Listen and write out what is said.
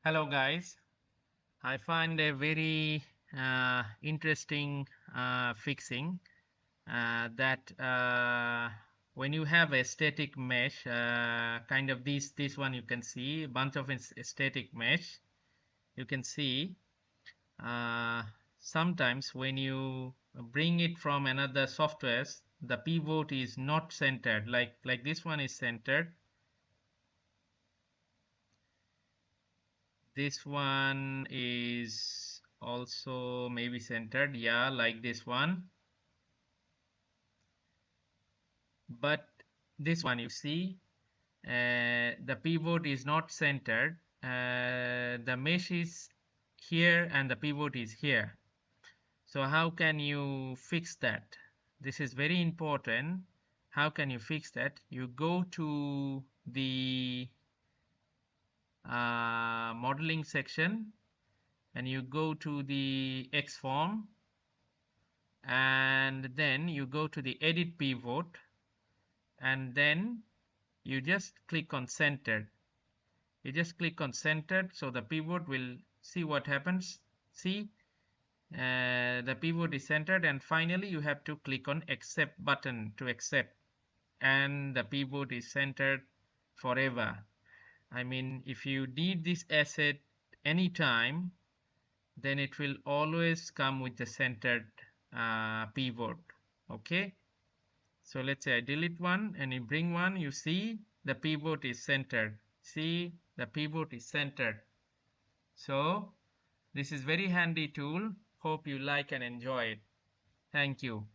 Hello guys, I find a very interesting fixing that when you have a static mesh, kind of this one you can see a bunch of static mesh. You can see uh, sometimes when you bring it from another softwares, the pivot is not centered. Like this one is centered. This one is also maybe centered, yeah, like this one. But this one, you see, the pivot is not centered. The mesh is here and the pivot is here. So how can you fix that? This is very important. How can you fix that? You go to the modeling section and you go to the X form, and then you go to the edit pivot, and then you just click on centered. You just click on centered, so the pivot will see what happens. See, the pivot is centered, and finally you have to click on accept button to accept, and the pivot is centered forever. I mean, if you need this asset anytime, then it will always come with the centered pivot. Okay, so let's say I delete one and you bring one, you see the pivot is centered. See, the pivot is centered. So this is very handy tool. Hope you like and enjoy it. Thank you.